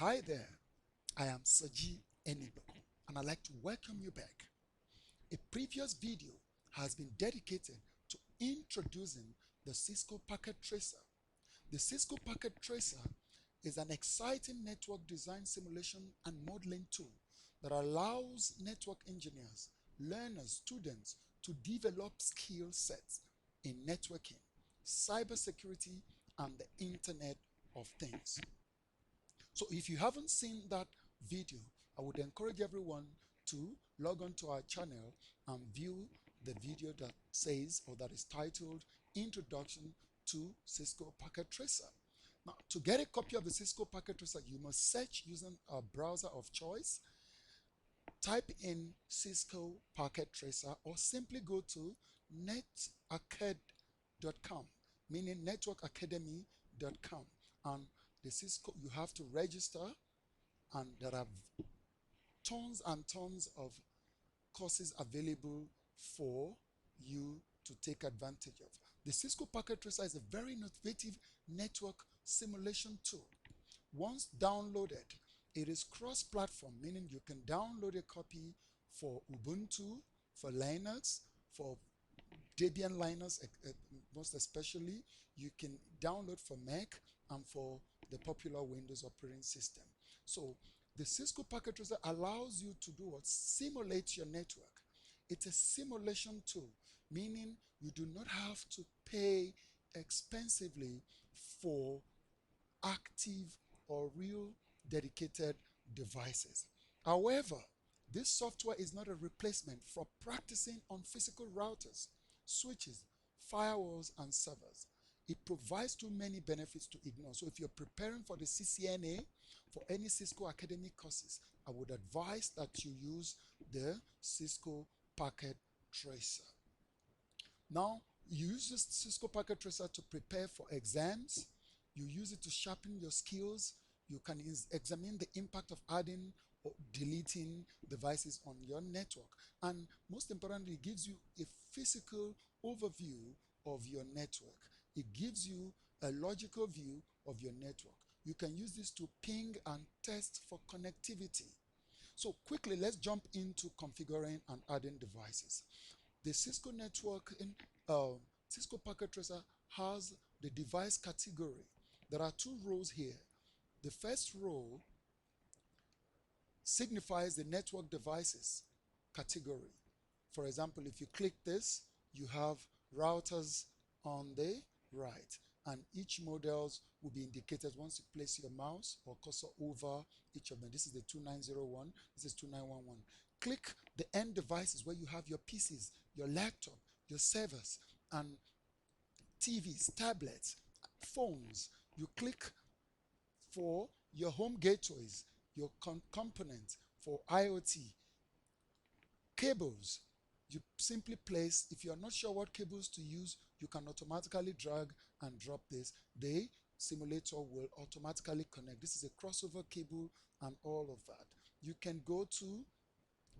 Hi there, I am Saji Enibo, and I'd like to welcome you back. A previous video has been dedicated to introducing the Cisco Packet Tracer. The Cisco Packet Tracer is an exciting network design simulation and modeling tool that allows network engineers, learners, students to develop skill sets in networking, cybersecurity, and the Internet of Things. So if you haven't seen that video, I would encourage everyone to log on to our channel and view the video that says or that is titled Introduction to Cisco Packet Tracer. Now, to get a copy of the Cisco Packet Tracer, you must search using a browser of choice, type in Cisco Packet Tracer, or simply go to netacad.com, meaning networkacademy.com, and the Cisco, you have to register, and there are tons and tons of courses available for you to take advantage of. The Cisco Packet Tracer is a very innovative network simulation tool. Once downloaded, it is cross-platform, meaning you can download a copy for Ubuntu, for Linux, for Debian Linux, most especially. You can download for Mac and for the popular Windows operating system. So the Cisco Packet Tracer allows you to do what? Simulate your network. It's a simulation tool, meaning you do not have to pay expensively for active or real dedicated devices. However, this software is not a replacement for practicing on physical routers, switches, firewalls, and servers. It provides too many benefits to ignore. So if you're preparing for the ccna, for any Cisco academic courses, I would advise that you use the Cisco Packet Tracer. Now, you use this Cisco Packet Tracer to prepare for exams. You use it to sharpen your skills. You can examine the impact of adding or deleting devices on your network. And most importantly, it gives you a physical overview of your network. It gives you a logical view of your network. You can use this to ping and test for connectivity. So quickly, let's jump into configuring and adding devices. The Cisco network in Cisco Packet Tracer has the device category. There are two rows here. The first row signifies the network devices category. For example, if you click this, you have routers on the right, and each models will be indicated once you place your mouse or cursor over each of them. This is the 2901, this is 2911. Click the end devices where you have your PCs, your laptop, your servers, and TVs, tablets, phones. You click for your home gateways, your components for IoT, cables. You simply place, if you're not sure what cables to use, you can automatically drag and drop this. The simulator will automatically connect. This is a crossover cable and all of that. You can go to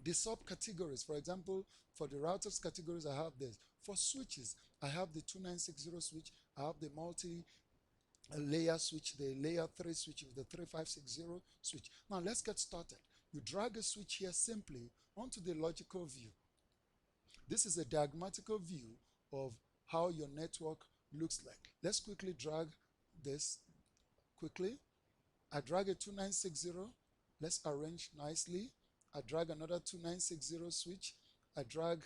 the subcategories. For example, for the routers categories, I have this. For switches, I have the 2960 switch, I have the multi-layer switch, the layer 3 switch, the 3560 switch. Now let's get started. You drag a switch here simply onto the logical view. This is a diagrammatical view of how your network looks like. Let's quickly drag this quickly. I drag a 2960. Let's arrange nicely. I drag another 2960 switch. I drag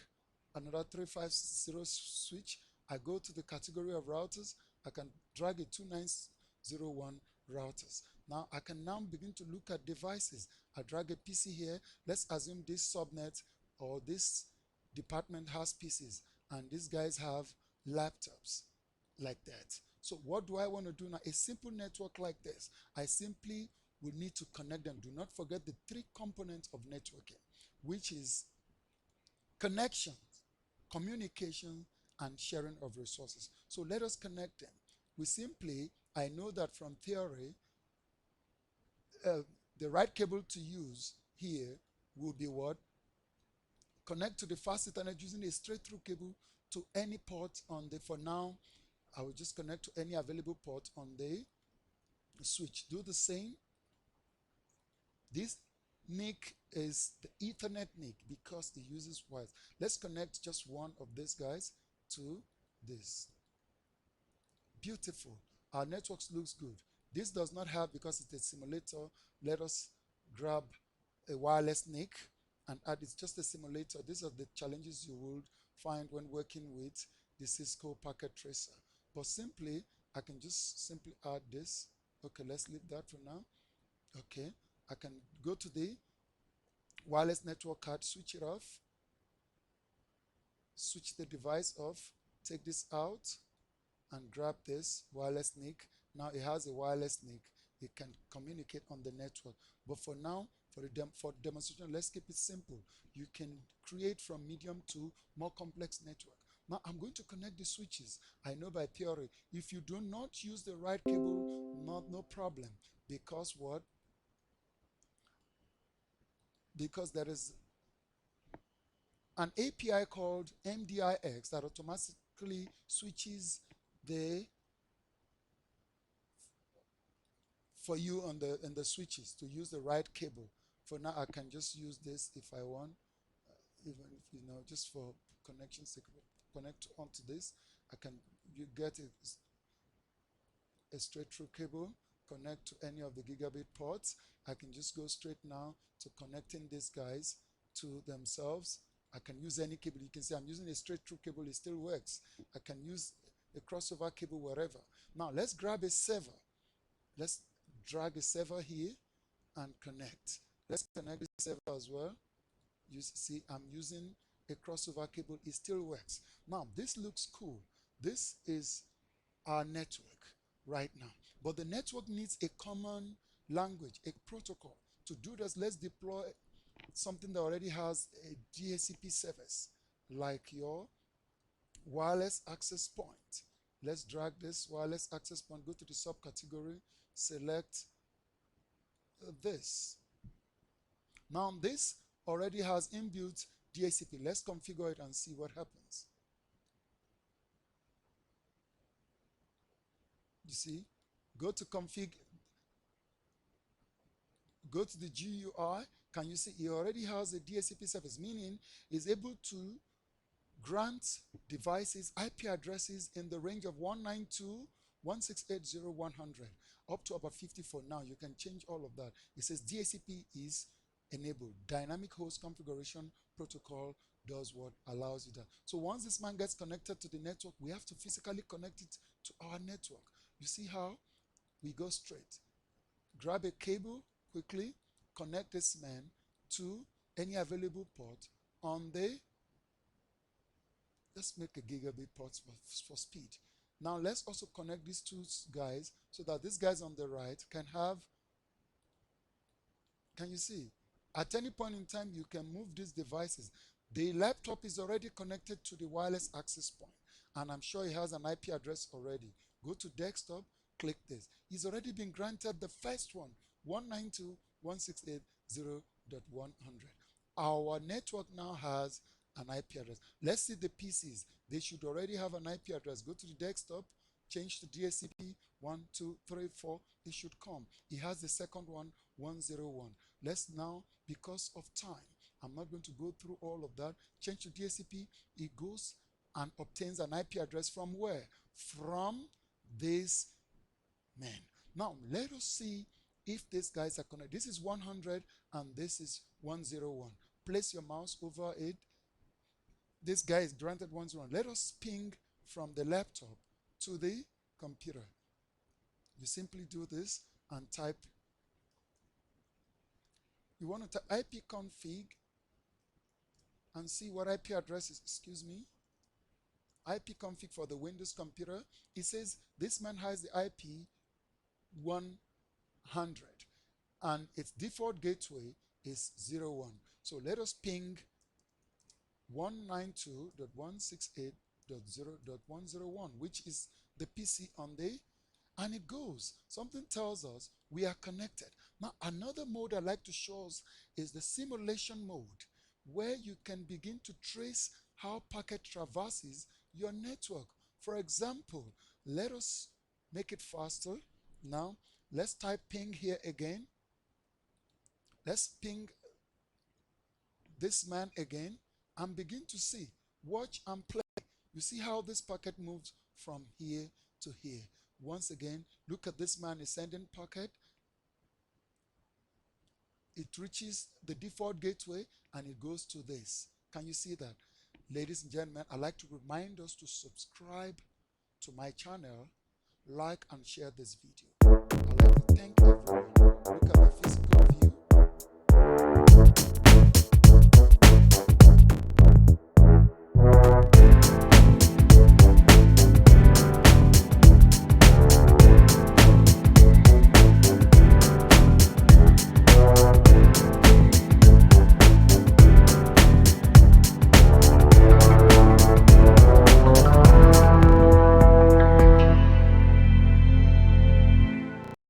another 350 switch. I go to the category of routers. I can drag a 2901 routers. Now I can now begin to look at devices. I drag a PC here. Let's assume this subnet or this department has PCs and these guys have laptops like that. So what do I want to do now? A simple network like this, I simply will need to connect them. Do not forget the three components of networking, which is connection, communication, and sharing of resources. So let us connect them. We simply, I know that from theory, the right cable to use here will be what? Connect to the fast Ethernet using a straight through cable to any port on the, for now, I will just connect to any available port on the switch. Do the same. This NIC is the Ethernet NIC because it uses wires. Let's connect just one of these guys to this. Beautiful. Our network looks good. This does not have, because it's a simulator, let us grab a wireless NIC and add. It's just a simulator. These are the challenges you would find when working with the Cisco Packet Tracer. But simply, I can just simply add this. Okay, let's leave that for now. Okay, I can go to the wireless network card, switch it off, switch the device off, take this out, and grab this wireless NIC. Now it has a wireless NIC. It can communicate on the network. But for now, for demonstration, let's keep it simple. You can create from medium to more complex network. Now I'm going to connect the switches. I know by theory, if you do not use the right cable, no problem. Because what? Because there is an API called MDIX that automatically switches the for you on the switches to use the right cable. For now, I can just use this if I want, even if just for connection sake, connect onto this. I can you get a straight through cable, connect to any of the gigabit ports. I can just go straight now to connecting these guys to themselves. I can use any cable. You can see I'm using a straight through cable, it still works. I can use a crossover cable wherever. Now let's grab a server. Let's drag a server here and connect. Let's connect the server as well. You see I'm using a crossover cable, it still works. Now this looks cool. This is our network right now. But the network needs a common language, a protocol. To do this, let's deploy something that already has a DHCP service, like your wireless access point. Let's drag this wireless access point, go to the subcategory, select this. Now this already has inbuilt DHCP. Let's configure it and see what happens. You see, go to config, go to the GUI. Can you see it already has a DHCP service, meaning it's able to grant devices IP addresses in the range of 192.168.0.100 up to about 54. Now you can change all of that. It says DHCP is enabled. Dynamic host configuration protocol does what allows you that. So once this man gets connected to the network, we have to physically connect it to our network. You see how we go straight. Grab a cable quickly, connect this man to any available port on the, let's make a gigabit port for speed. Now let's also connect these two guys so that these guys on the right can have, can you see? At any point in time, you can move these devices. The laptop is already connected to the wireless access point, and I'm sure it has an IP address already. Go to desktop, click this. It's already been granted the first one, 192.168.0.100. Our network now has an IP address. Let's see the PCs. They should already have an IP address. Go to the desktop, change to DHCP 1, 2, 3, 4. It should come. It has the second one, 101. Let's now, because of time, I'm not going to go through all of that. Change to DHCP. It goes and obtains an IP address from where? From this man. Now, let us see if these guys are connected. This is 100 and this is 101. Place your mouse over it. This guy is granted 101. Let us ping from the laptop to the computer. You simply do this and type. You want to type ipconfig and see what IP address is. Excuse me. ipconfig for the Windows computer. It says this man has the IP 100 and its default gateway is 01. So let us ping 192.168.0.101, which is the PC on the, and it goes. Something tells us we are connected. Now, another mode I like to show us is the simulation mode, where you can begin to trace how packet traverses your network. For example, let us make it faster. Now, let's type ping here again. Let's ping this man again and begin to see. Watch and play. You see how this packet moves from here to here. Once again, look at this man is sending packet. It reaches the default gateway and it goes to this. Can you see that? Ladies and gentlemen, I'd like to remind us to subscribe to my channel, like and share this video. I'd like to thank everyone